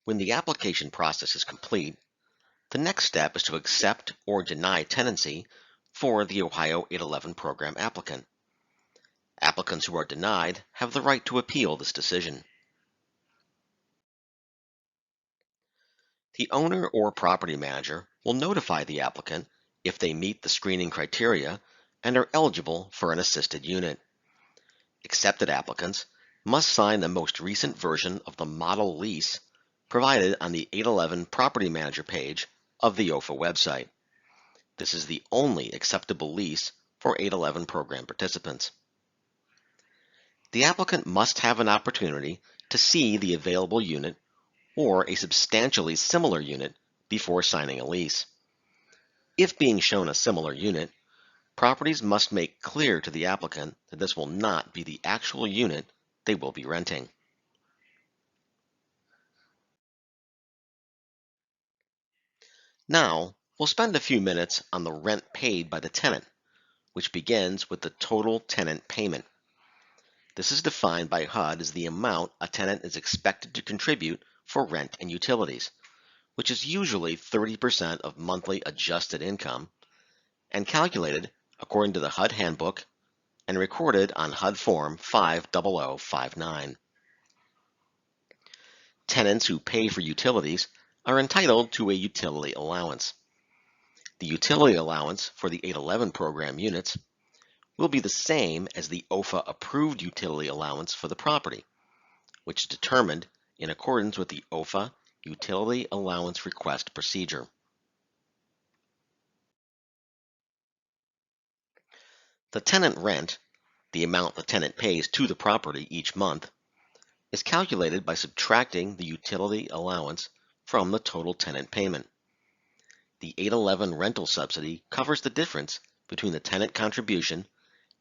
When the application process is complete, the next step is to accept or deny tenancy for the Ohio 811 program applicant. Applicants who are denied have the right to appeal this decision. The owner or property manager will notify the applicant if they meet the screening criteria and are eligible for an assisted unit. Accepted applicants must sign the most recent version of the model lease provided on the 811 Property Manager page of the OFA website. This is the only acceptable lease for 811 program participants. The applicant must have an opportunity to see the available unit or a substantially similar unit before signing a lease. If being shown a similar unit, properties must make clear to the applicant that this will not be the actual unit they will be renting. Now, we'll spend a few minutes on the rent paid by the tenant, which begins with the total tenant payment. This is defined by HUD as the amount a tenant is expected to contribute for rent and utilities, which is usually 30% of monthly adjusted income, and calculated according to the HUD handbook and recorded on HUD Form 50059. Tenants who pay for utilities are entitled to a utility allowance. The utility allowance for the 811 program units will be the same as the OFA approved utility allowance for the property, which is determined in accordance with the OFA Utility Allowance Request Procedure. The tenant rent, the amount the tenant pays to the property each month, is calculated by subtracting the utility allowance from the total tenant payment. The 811 rental subsidy covers the difference between the tenant contribution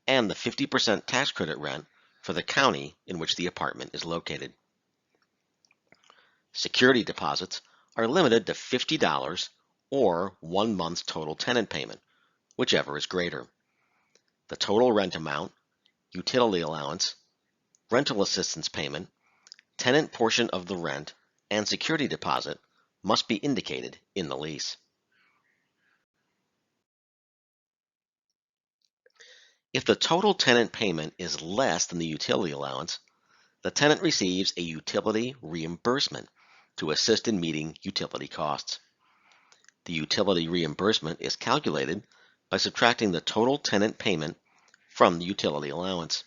and the 50% tax credit rent for the county in which the apartment is located. Security deposits are limited to $50 or 1 month's total tenant payment, whichever is greater. The total rent amount, utility allowance, rental assistance payment, tenant portion of the rent, and security deposit must be indicated in the lease. If the total tenant payment is less than the utility allowance, the tenant receives a utility reimbursement to assist in meeting utility costs. The utility reimbursement is calculated by subtracting the total tenant payment from the utility allowance.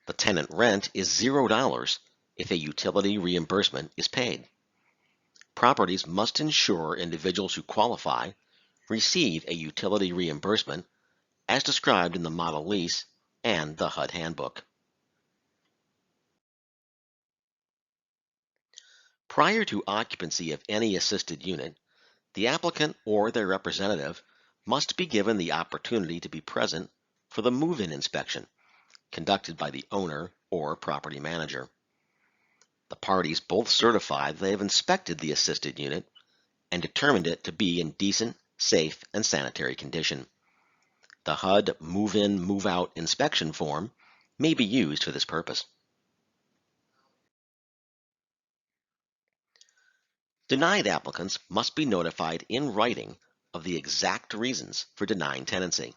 The tenant rent is $0 if a utility reimbursement is paid. Properties must ensure individuals who qualify receive a utility reimbursement as described in the model lease and the HUD handbook. Prior to occupancy of any assisted unit, the applicant or their representative must be given the opportunity to be present for the move-in inspection conducted by the owner or property manager. The parties both certify that they have inspected the assisted unit and determined it to be in decent, safe, and sanitary condition. The HUD Move-In, Move-Out inspection form may be used for this purpose. Denied applicants must be notified in writing of the exact reasons for denying tenancy.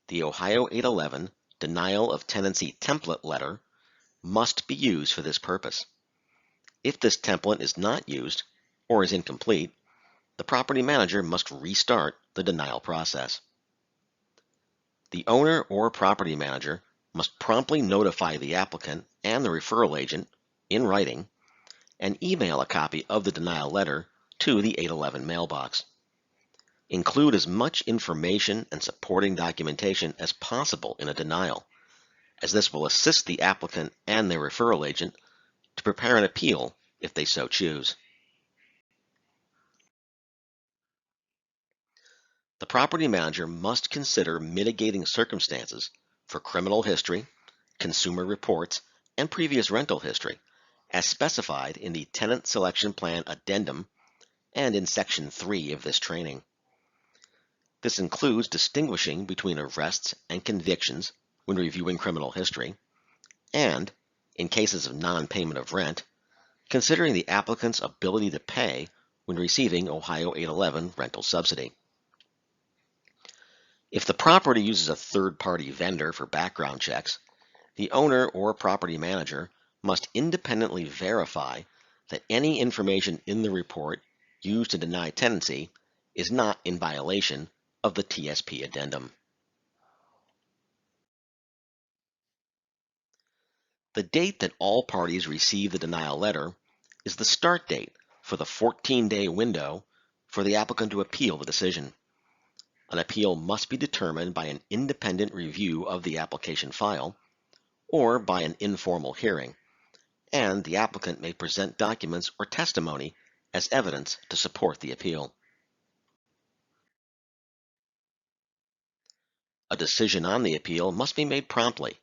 The Ohio 811 Denial of Tenancy Template Letter must be used for this purpose. If this template is not used or is incomplete, the property manager must restart the denial process. The owner or property manager must promptly notify the applicant and the referral agent in writing and email a copy of the denial letter to the 811 mailbox. Include as much information and supporting documentation as possible in a denial, as this will assist the applicant and their referral agent to prepare an appeal if they so choose. The property manager must consider mitigating circumstances for criminal history, consumer reports, and previous rental history, as specified in the Tenant Selection Plan Addendum and in Section 3 of this training. This includes distinguishing between arrests and convictions when reviewing criminal history, and, in cases of non-payment of rent, considering the applicant's ability to pay when receiving Ohio 811 rental subsidy. If the property uses a third-party vendor for background checks, the owner or property manager must independently verify that any information in the report used to deny tenancy is not in violation of the TSP addendum. The date that all parties receive the denial letter is the start date for the 14-day window for the applicant to appeal the decision. An appeal must be determined by an independent review of the application file or by an informal hearing, and the applicant may present documents or testimony as evidence to support the appeal. A decision on the appeal must be made promptly,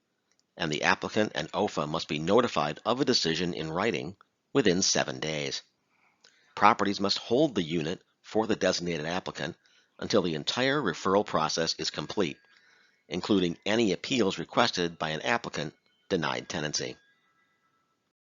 and the applicant and OFA must be notified of a decision in writing within 7 days. Properties must hold the unit for the designated applicant until the entire referral process is complete, including any appeals requested by an applicant denied tenancy.